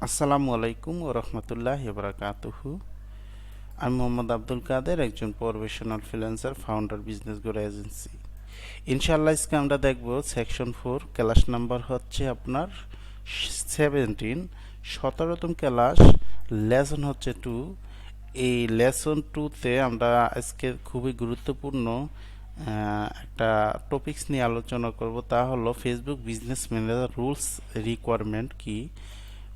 আসসালামু আলাইকুম ওয়া রাহমাতুল্লাহি ওয়া বারাকাতুহু। আমি মোহাম্মদ আব্দুল কাদের, একজন professional freelancer, founder business grow agency. ইনশাআল্লাহ আজকে আমরা দেখব সেকশন 4, ক্লাস নাম্বার হচ্ছে আপনার 17, 17তম ক্লাস, লেসন হচ্ছে 2। এই লেসন 2তে আমরা আজকে খুবই গুরুত্বপূর্ণ একটা টপিকস নিয়ে আলোচনা করব, তা হলো Facebook business manager rules requirement কি।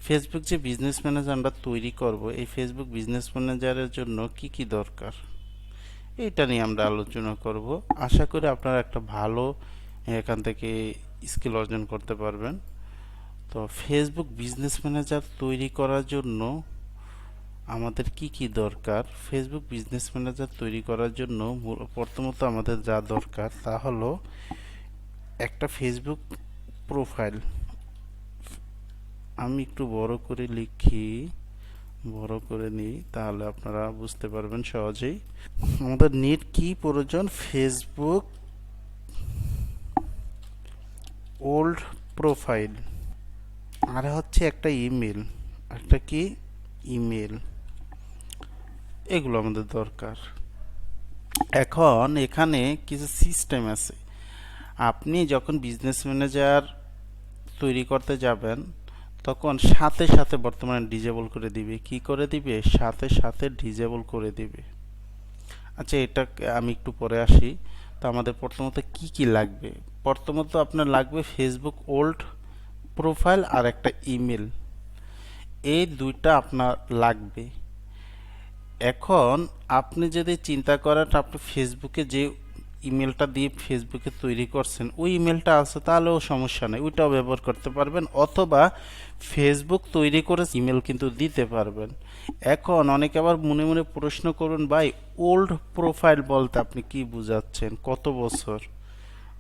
ফেসবুক যে বিজনেস ম্যানেজার আমরা তৈরি করব, এই ফেসবুক বিজনেস ম্যানেজারের জন্য কি কি দরকার, এইটা নিয়ে আমরা আলোচনা করব। আশা করি আপনারা একটা ভালো এখান থেকে স্কিল অর্জন করতে পারবেন। তো ফেসবুক বিজনেস ম্যানেজার তৈরি করার জন্য আমাদের কি কি দরকার? ফেসবুক বিজনেস ম্যানেজার তৈরি করার জন্য প্রথমত আমাদের যা দরকার তা হলো একটা ফেসবুক প্রোফাইল। আমি একটু বড় করে লিখি, বড় করে নিই, তাহলে আপনারা বুঝতে পারবেন সহজেই। আমাদের নেট কি প্রয়োজন? ফেসবুক ওল্ড প্রোফাইল, আর হচ্ছে একটা ইমেল, একটা কি ইমেল, এগুলো আমাদের দরকার। এখন এখানে কিছু সিস্টেম আছে। আপনি যখন বিজনেস ম্যানেজার তৈরি করতে যাবেন তখন সাথে সাথে বর্তমানে ডিজেবল করে দিবে। কি করে দিবে? সাথে সাথে ডিজেবল করে দিবে। আচ্ছা, এটা আমি একটু পরে আসি। তো আমাদের প্রথমত কি কি লাগবে? প্রথমত আপনার লাগবে ফেসবুক ওল্ড প্রোফাইল আর একটা ইমেল, এই দুইটা আপনার লাগবে। এখন আপনি যদি চিন্তা করেন আপনি ফেসবুকে যে ইমেলটা দিয়ে ফেসবুকে তৈরি করছেন ওই ইমেলটা আছে, তাহলেও সমস্যা নেই, ওইটাও ব্যবহার করতে পারবেন, অথবা ফেসবুক তৈরি করে ইমেল কিন্তু দিতে পারবেন। এখন অনেকে আবার মনে মনে প্রশ্ন করুন, ভাই ওল্ড প্রোফাইল বলতে আপনি কি বুঝাচ্ছেন? কত বছর?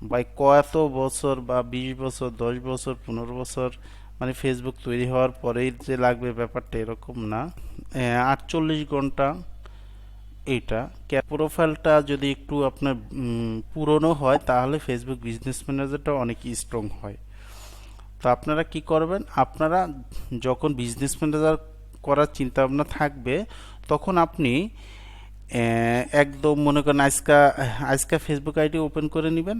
ভাই কত বছর, বা 20 বছর, 10 বছর, 15 বছর, মানে ফেসবুক তৈরি হওয়ার পরেই যে লাগবে ব্যাপারটা এরকম না। 48 ঘন্টা এইটা। প্রোফাইলটা যদি একটু আপনার পুরনো হয় তাহলে ফেসবুক বিজনেস ম্যানেজারটা অনেক স্ট্রং হয়। তো আপনারা কি করবেন? আপনারা যখন বিজনেস ম্যানেজার করার চিন্তা ভাবনা থাকবে তখন আপনি একদম মনে করেন আজকা আজকা ফেসবুক আইডি ওপেন করে নেবেন,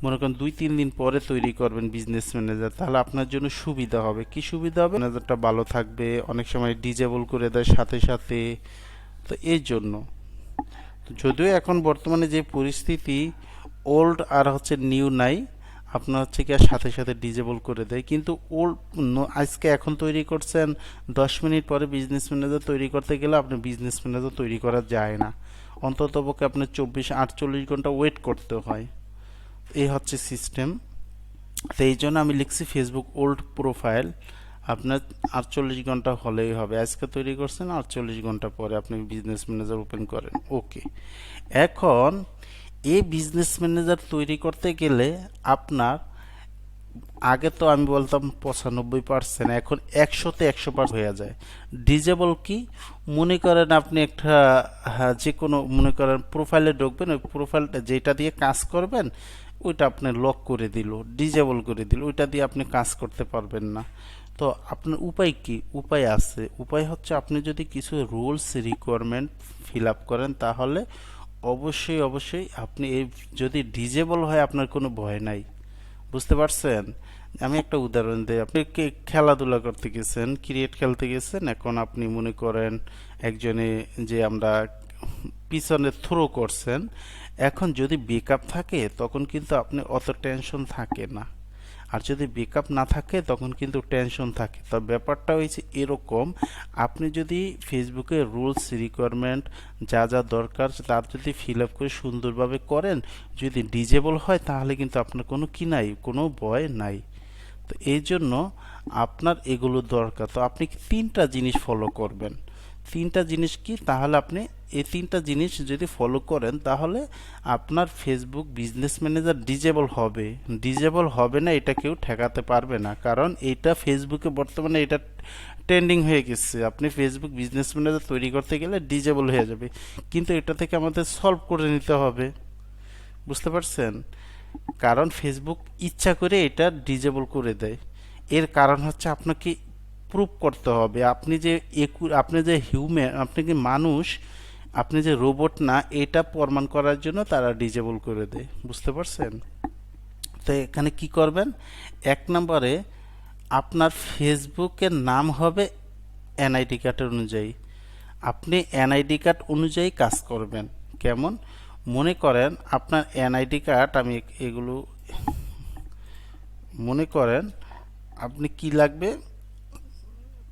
মনে করেন 2-3 দিন পরে তৈরি করবেন বিজনেস ম্যানেজার, তাহলে আপনার জন্য সুবিধা হবে। কি সুবিধা হবে? ম্যানেজারটা ভালো থাকবে, অনেক সময় ডিজেবল করে দেয় সাথে সাথে। তো এই জন্য, যদিও এখন বর্তমানে যে পরিস্থিতি, ওল্ড আর হচ্ছে নিউ নাই, আপনার হচ্ছে কি আর সাথে সাথে ডিজেবল করে দেয়, কিন্তু ওল্ড আজকে এখন তৈরি করছেন, 10 মিনিট পরে বিজনেস ম্যানেজার তৈরি করতে গেলে আপনি বিজনেস ম্যানেজার তৈরি করা যায় না, অন্তত পক্ষে আপনার 24-48 ঘন্টা ওয়েট করতে হয়। এই হচ্ছে সিস্টেম। তো এই জন্য আমি লিখছি ফেসবুক ওল্ড প্রোফাইল আপনার 48 ঘন্টা হলেই হবে। আজকে তৈরি করছেন, 48 ঘন্টা পরে আপনি বিজনেস ম্যানেজার ওপেন করেন, ওকে। এখন এই বিজনেস ম্যানেজার তৈরি করতে গেলে আপনার, আগে তো আমি বলতাম 95%, এখন 100-তে 100% হয়ে যায়। ডিজেবল কি? মনে করেন আপনি একটা, হ্যাঁ, যে কোনো মনে করেন প্রোফাইলে ঢুকবেন, ওই প্রোফাইলটা যেটা দিয়ে কাজ করবেন ওইটা আপনি লক করে দিল, ডিজেবল করে দিল, ওইটা দিয়ে আপনি কাজ করতে পারবেন না। তো আপনার উপায় কি? উপায় আছে। উপায় হচ্ছে আপনি যদি কিছু রুলস রিকোয়ারমেন্ট ফিল আপ করেন তাহলে অবশ্যই অবশ্যই আপনি এই, যদি ডিজেবল হয় আপনার কোনো ভয় নাই। বুঝতে পারছেন? আমি একটা উদাহরণ দিই। আপনি খেলাধুলা করতে গেছেন, ক্রিকেট খেলতে গেছেন, এখন আপনি মনে করেন একজনে, যে আমরা পিছনে থ্রো করছেন, এখন যদি ব্যাকআপ থাকে তখন কিন্তু আপনি অত টেনশন থাকে না, আর যদি ব্যাকআপ না থাকে তখন কিন্তু টেনশন থাকে। তো ব্যাপারটা হয়েছে এরকম, আপনি যদি ফেসবুকে রুলস রিকোয়ারমেন্ট যা যা দরকার তার যদি ফিল আপ করে সুন্দরভাবে করেন, যদি ডিজেবল হয় তাহলে কিন্তু আপনার কোনো কি নাই, কোনো ভয় নাই। তো এই জন্য আপনার এগুলো দরকার। তো আপনি 3টা জিনিস ফলো করবেন। 3টা জিনিস কি? তাহলে আপনি এই 3টা জিনিস যদি ফলো করেন তাহলে আপনার ফেসবুক বিজনেস ম্যানেজার ডিজেবল হবে। ডিজেবল হবে না এটা কেউ ঠেকাতে পারবে না, কারণ এটা ফেসবুকে বর্তমানে এটা ট্রেন্ডিং হয়ে গেছে। আপনি ফেসবুক বিজনেস ম্যানেজার তৈরি করতে গেলে ডিজেবল হয়ে যাবে, কিন্তু এটা থেকে আমাদের সলভ করে নিতে হবে। বুঝতে পারছেন? কারণ ফেসবুক ইচ্ছা করে এটা ডিজেবল করে দেয়। এর কারণ হচ্ছে আপনাকে প্রুফ করতে হবে আপনি যে হিউম্যান, আপনি কি মানুষ, আপনি যে রোবট না, এটা প্রমাণ করার জন্য তারা ডিজেবল করে দেয়। বুঝতে পারছেন? তো এখানে কি করবেন, 1 নম্বরে আপনার ফেসবুকের নাম হবে এনআইডি কার্ড অনুযায়ী। আপনি এনআইডি কার্ড অনুযায়ী কাজ করবেন। কেমন? মনে করেন আপনার এনআইডি কার্ড, আমি এগুলো মনে করেন আপনি কি লাগবে,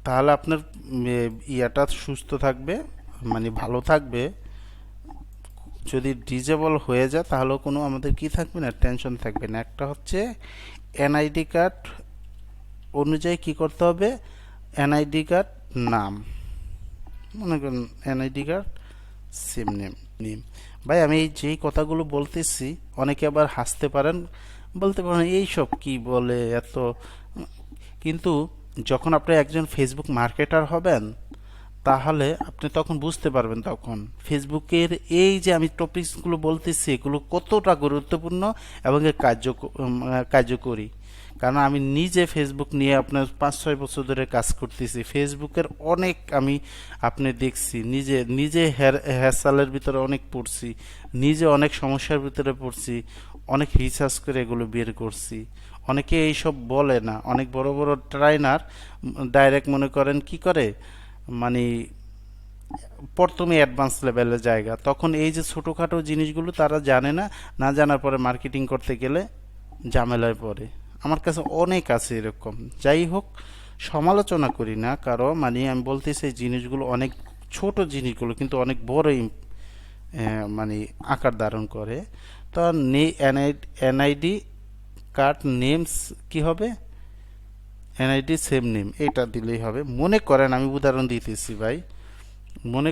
তাহলে আপনার ইয়াটা সুস্থ থাকবে, মানে ভালো থাকবে। যদি ডিজেবল হয়ে যায় তাহলেও কোনো আমাদের কি থাকবে না, টেনশন থাকবে না। একটা হচ্ছে এনআইডি কার্ড অনুযায়ী কি করতে হবে, এনআইডি কার্ড নাম, মনে করেন এনআইডি কার্ড সিম নেম। ভাই আমি এই যেই কথাগুলো বলতেছি অনেকে আবার হাসতে পারেন, বলতে পারেন এইসব কি বলে এত, কিন্তু যখন আপনি একজন ফেসবুক মার্কেটার হবেন তাহলে আপনি তখন বুঝতে পারবেন, তখন ফেসবুকের এই যে আমি টপিকসগুলো বলতেছি এগুলো কতটা গুরুত্বপূর্ণ এবং এর কার্যকরী। কারণ আমি নিজে ফেসবুক নিয়ে আপনার 5-6 বছর ধরে কাজ করতেছি। ফেসবুকের অনেক আমি আপনি দেখছি, নিজে হ্যাসালের ভিতরে অনেক পড়ছি, নিজে অনেক সমস্যার ভিতরে পড়ছি, অনেক রিসার্চ করে এগুলো বের করছি। অনেকে এইসব বলে না, অনেক বড় বড় ট্রেনার ডাইরেক্ট মনে করেন কি করে, মানে প্রথমে অ্যাডভান্স লেভেলের জায়গা, তখন এই যে ছোটোখাটো জিনিসগুলো তারা জানে না, না জানার পরে মার্কেটিং করতে গেলে ঝামেলায় পড়ে। আমার কাছে অনেক আছে এরকম। যাই হোক, সমালোচনা করি না কারো, মানে আমি বলতেছি এই জিনিসগুলো অনেক ছোট জিনিসগুলো কিন্তু অনেক বড় মানে আকার ধারণ করে। তো এনআইডি কার্ড নেমস কি হবে, এনআইডি সেম নেম, এটা দিলেই হবে। মনে করেন আমি উদাহরণ দিতেছি ভাই, মনে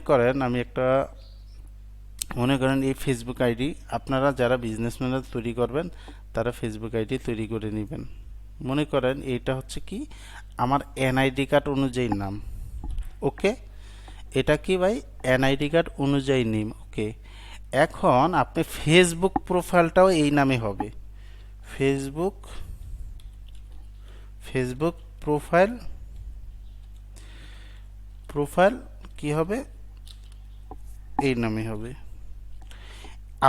করেন এই ফেসবুক আইডি, আপনারা যারা বিজনেস ম্যানেজার তৈরি করবেন তারা ফেসবুক আইডি তৈরি করে নেবেন। মনে করেন এটা হচ্ছে কি আমার এনআইডি কার্ড অনুযায়ী নাম, ওকে। এটা কি ভাই, এনআইডি কার্ড অনুযায়ী নেম, ওকে। এখন আপনি ফেসবুক প্রোফাইলটাও এই নামে হবে, ফেসবুক প্রোফাইল কি হবে, এই নামে হবে।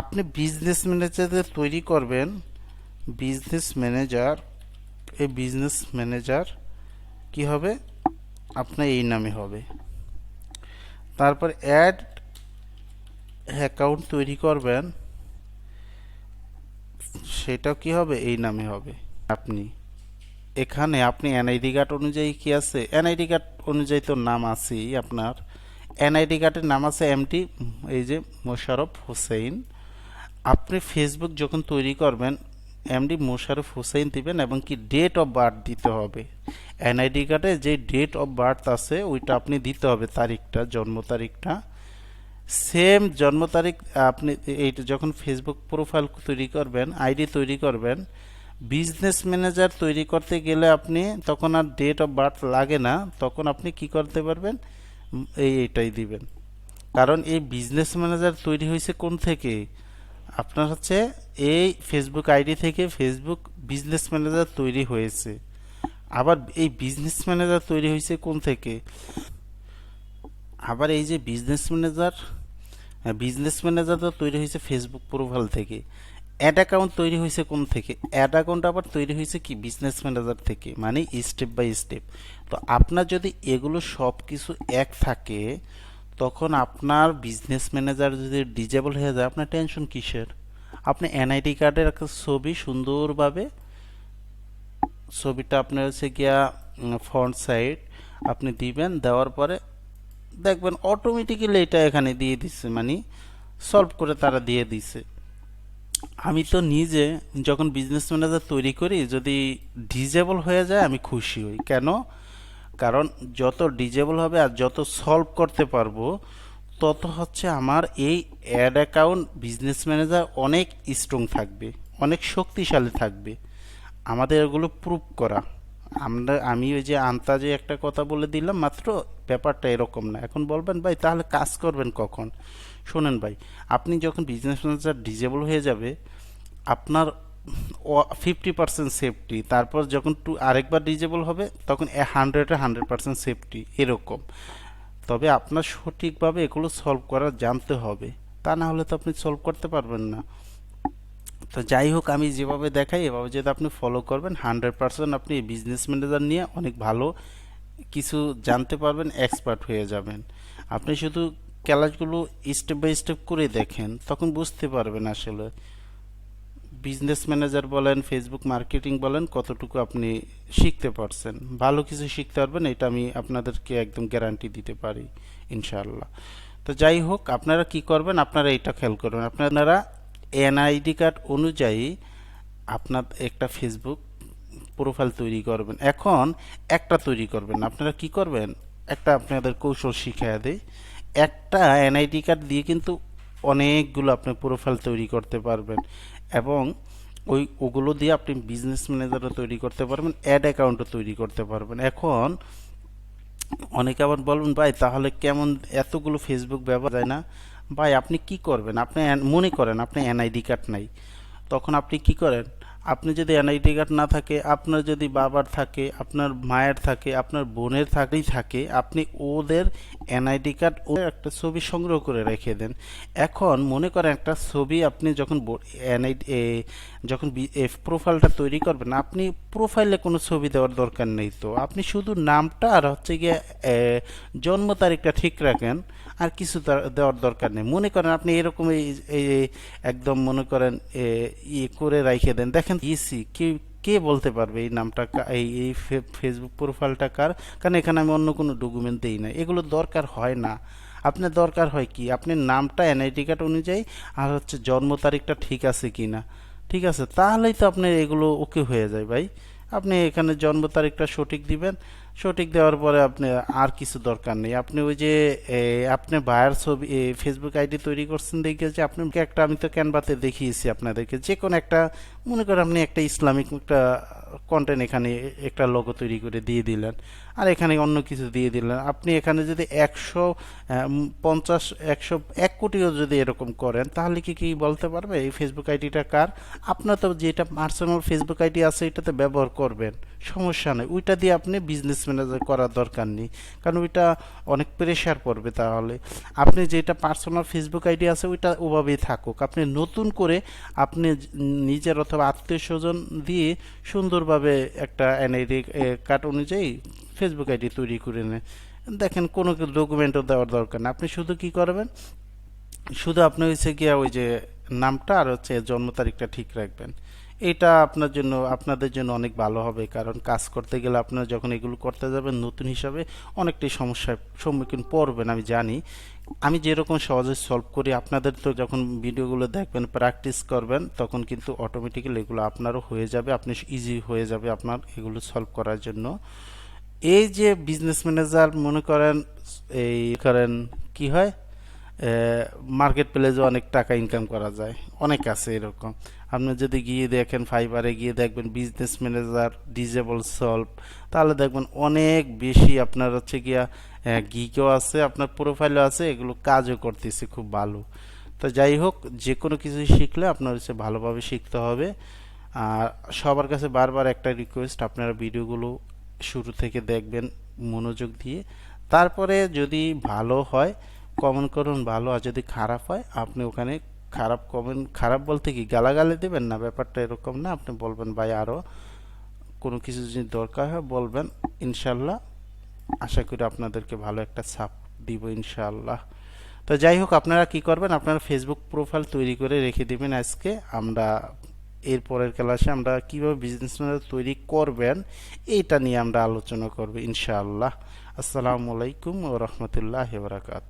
আপনি বিজনেস ম্যানেজার তৈরি করবেন, বিজনেস ম্যানেজার কি হবে, আপনার এই নামে হবে। তারপর অ্যাড অ্যাকাউন্ট তৈরি করবেন, সেটাও কি হবে, এই নামে হবে। আপনি এনআইডি কার্ড অনুযায়ী কি আছে, এনআইডি কার্ড অনুযায়ী তো নাম আছেই আপনার। এনআইডি কার্ডের নাম আছে এমটি, এই যে মোশাররফ হোসেন। আপনি ফেসবুক যখন তৈরি করবেন এমডি মোশাররফ হোসেন দিবেন এবং কি ডেট অফ বার্থ দিতে হবে। এনআইডি কার্ডে যে ডেট অফ বার্থ আছে ওইটা আপনি দিতে হবে, তারিখটা, জন্ম তারিখটা সেম জন্ম তারিখ। আপনি এইটা যখন ফেসবুক প্রোফাইল তৈরি করবেন, আইডি তৈরি করবেন, বিজনেস ম্যানেজার তৈরি করতে গেলে আপনি তখন আর ডেট অফ বার্থ লাগে না, তখন আপনি কি করতে পারবেন, এইটাই দিবেন। কারণ এই বিজনেস ম্যানেজার তৈরি হয়েছে কোন থেকে, আপনার হচ্ছে এই ফেসবুক আইডি থেকে ফেসবুক বিজনেস ম্যানেজার তৈরি হয়েছে। আবার এই বিজনেস ম্যানেজার তৈরি হয়েছে কোন থেকে, আবার এই যে বিজনেস ম্যানেজার তো তৈরি হয়েছে ফেসবুক প্রোফাইল থেকে। অ্যাড অ্যাকাউন্ট তৈরি হয়েছে কোন থেকে, অ্যাড অ্যাকাউন্ট আবার তৈরি হয়েছে কি বিজনেস ম্যানেজার থেকে, মানে স্টেপ বাই স্টেপ। তো আপনার যদি এগুলো সব কিছু এক থাকে তখন আপনার বিজনেস ম্যানেজার যদি ডিজেবল হয়ে যায় আপনার টেনশন কিসের। আপনি এনআইডি কার্ডের একটা ছবি সুন্দরভাবে, ছবিটা আপনার হচ্ছে গিয়া ফ্রন্ট সাইড আপনি দিবেন, দেওয়ার পরে দেখবেন অটোমেটিক্যালি এটা এখানে দিয়ে দিচ্ছে, মানে সলভ করে তারা দিয়ে দিছে। আমি তো নিজে যখন বিজনেস ম্যানেজার তৈরি করি যদি ডিজেবল হয়ে যায় আমি খুশি হই। কেন? কারণ যত ডিজেবল হবে আর যত সলভ করতে পারবো তত হচ্ছে আমার এই অ্যাড অ্যাকাউন্ট বিজনেস ম্যানেজার অনেক স্ট্রং থাকবে, অনেক শক্তিশালী থাকবে। আমাদের এগুলো প্রুভ করা। আমি ওই যে আন্তাজে একটা কথা বলে দিলাম মাত্র, ব্যাপারটা এরকম না। এখন বলবেন ভাই তাহলে কাজ করবেন কখন? শোনেন ভাই, আপনি যখন বিজনেস ম্যানেজার ডিজেবল হয়ে যাবে আপনার 50% সেফটি, তারপর যখন আরেকবার ডিজেবল হবে তখন 100% সেফটি এরকম। তবে আপনার সঠিকভাবে এগুলো সলভ করা জানতে হবে, তা না হলে তো আপনি সলভ করতে পারবেন না। তো যাই হোক, আমি যেভাবে দেখাই এভাবে যদি আপনি ফলো করবেন 100% আপনি বিজনেস ম্যানেজার নিয়ে অনেক ভালো কিছু জানতে পারবেন, এক্সপার্ট হয়ে যাবেন। আপনি শুধু ক্লাসগুলো স্টেপ বাই স্টেপ করে দেখেন, তখন বুঝতে পারবেন আসলে বিজনেস ম্যানেজার বলেন, ফেসবুক মার্কেটিং বলেন, কতটুকু আপনি শিখতে পারছেন। ভালো কিছু শিখতে পারবেন, এটা আমি আপনাদেরকে একদম গ্যারান্টি দিতে পারি ইনশাআল্লাহ। তো যাই হোক, আপনারা কি করবেন, আপনারা এটা খেয়াল করবেন, আপনারা এনআইডি কার্ড অনুযায়ী আপনার একটা ফেসবুক প্রোফাইল তৈরি করবেন। এখন একটা তৈরি করবেন, আপনারা কি করবেন, একটা আপনাদের কৌশল শিখিয়ে দেয়। একটা এনআইডি কার্ড দিয়ে কিন্তু অনেকগুলো আপনি প্রোফাইল তৈরি করতে পারবেন, এবং ওগুলো দিয়ে আপনি বিজনেস ম্যানেজারও তৈরি করতে পারবেন, অ্যাড অ্যাকাউন্টও তৈরি করতে পারবেন। এখন অনেকে আবার বলবেন, ভাই তাহলে কেমন এতগুলো ফেসবুক ব্যবহার যায় না? ভাই আপনি কি করবেন, আপনি মনে করেন আপনি এনআইডি কার্ড নাই, তখন আপনি কি করেন, আপনি যদি এনআইডি কার্ড না থাকে, আপনার যদি বাবার থাকে, আপনার মায়ের থাকে, আপনার বোনের থাকে, আপনি ওদের এনআইডি কার্ড ও একটা ছবি সংগ্রহ করে রেখে দেন। এখন মনে করেন একটা ছবি আপনি যখন এনআইডি যখন প্রোফাইলটা তৈরি করবেন, আপনি প্রোফাইলে কোনো ছবি দেওয়ার দরকার নেই, তো আপনি শুধু নামটা আর হচ্ছে গিয়ে জন্ম তারিখটা ঠিক রাখেন, আর কিছু দেওয়ার দরকার নেই। মনে করেন আপনি এরকম একদম মনে করেন করে রাইখে দেন, দেখেন ইসি কে বলতে পারবে এই নামটা এই ফেসবুক প্রোফাইলটা কার, কারণ এখানে আমি অন্য কোনো ডকুমেন্ট দিই না, এগুলো দরকার হয় না। আপনার দরকার হয় কি, আপনার নামটা এনআইডি কার্ড অনুযায়ী আর হচ্ছে জন্ম তারিখটা ঠিক আছে কি না, ঠিক আছে, তাহলেই তো আপনার এগুলো ওকে হয়ে যায় ভাই। আপনি এখানে জন্ম তারিখটা সঠিক দিবেন, সঠিক দেওয়ার পরে আপনি আর কিছু দরকার নেই। আপনি ওই যে আপনি বায়ার ছবি ফেসবুক আইডি তৈরি করছেন, দেখে যে আপনি একটা, আমি তো ক্যানভাতে দেখিয়েছি আপনাদেরকে, যে কোনো একটা মনে করেন আপনি একটা ইসলামিক একটা কন্টেন্ট এখানে একটা লোগো তৈরি করে দিয়ে দিলেন, আর এখানে অন্য কিছু দিয়ে দিলেন। আপনি এখানে যদি 150 1 কোটিও যদি এরকম করেন, তাহলে কি বলতে পারবে এই ফেসবুক আইডিটা কার? আপনার তো যেটা পার্সোনাল ফেসবুক আইডি আছে এটাতে ব্যবহার করবেন, সমস্যা নেই, ওইটা দিয়ে আপনি বিজনেস ম্যানেজার করার দরকার নেই, কারণ ওইটা অনেক প্রেশার পড়বে। তাহলে আপনি যেটা পার্সোনাল ফেসবুক আইডি আছে ওইটা ওভাবেই থাকুক, আপনি নতুন করে আপনি নিজের অথবা আত্মীয় স্বজন দিয়ে সুন্দরভাবে একটা এনআইডি কার্ড অনুযায়ী ফেসবুক আইডি তৈরি করে নেন। দেখেন কোনো ডকুমেন্টও দেওয়ার দরকার না, আপনি শুধু কি করবেন, শুধু আপনি হচ্ছে গিয়া ওই যে নামটা আর হচ্ছে জন্ম তারিখটা ঠিক রাখবেন। এটা আপনার জন্য, আপনাদের জন্য অনেক ভালো হবে, কারণ কাজ করতে গেলে আপনারা যখন এগুলো করতে যাবেন নতুন হিসাবে অনেকটাই সমস্যার সম্মুখীন পড়বেন আমি জানি। আমি যেরকম সহজে সলভ করি, আপনাদের তো যখন ভিডিওগুলো দেখবেন প্র্যাকটিস করবেন তখন কিন্তু অটোমেটিক্যালি এগুলো আপনারও হয়ে যাবে, আপনি ইজি হয়ে যাবে আপনার এগুলো সলভ করার জন্য। এই যে বিজনেস ম্যানেজার মনে করেন এই করেন কি হয়, মার্কেট প্লেসে অনেক টাকা ইনকাম করা যায়, অনেক আছে এরকম। আপনি যদি গিয়ে দেখেন ফাইবারে গিয়ে দেখবেন বিজনেস ম্যানেজার ডিজেবল সলভ, তাহলে দেখবেন অনেক বেশি আপনার হচ্ছে গিয়া গিকেও আছে, আপনার প্রোফাইলও আছে, এগুলো কাজও করতেছে খুব ভালো। তো যাই হোক, যে কোনো কিছু শিখলে আপনার হচ্ছে ভালোভাবে শিখতে হবে। আর সবার কাছে বারবার একটা রিকোয়েস্ট, আপনারা ভিডিওগুলো শুরু থেকে দেখবেন মনোযোগ দিয়ে, তারপরে যদি ভালো হয় কমেন্ট করুন ভালো, আর যদি খারাপ হয় আপনি ওখানে খারাপ কমেন্ট, খারাপ বলতে কি গালাগালি দেবেন না, ব্যাপারটা এরকম না, আপনি বলবেন ভাই আরও কোনো কিছু যদি দরকার হয় বলবেন, ইনশাল্লাহ আশা করি আপনাদেরকে ভালো একটা সাপোর্ট দিব ইনশাআল্লাহ। তো যাই হোক, আপনারা কি করবেন, আপনারা ফেসবুক প্রোফাইল তৈরি করে রেখে দিবেন। আজকে আমরা এর পরের ক্লাসে আমরা কিভাবে বিজনেস ম্যানেজার তৈরি করবেন এইটা নিয়ে আমরা আলোচনা করব ইনশাআল্লাহ। আসসালামু আলাইকুম ওয়া রাহমাতুল্লাহি ওয়া বারাকাতুহু।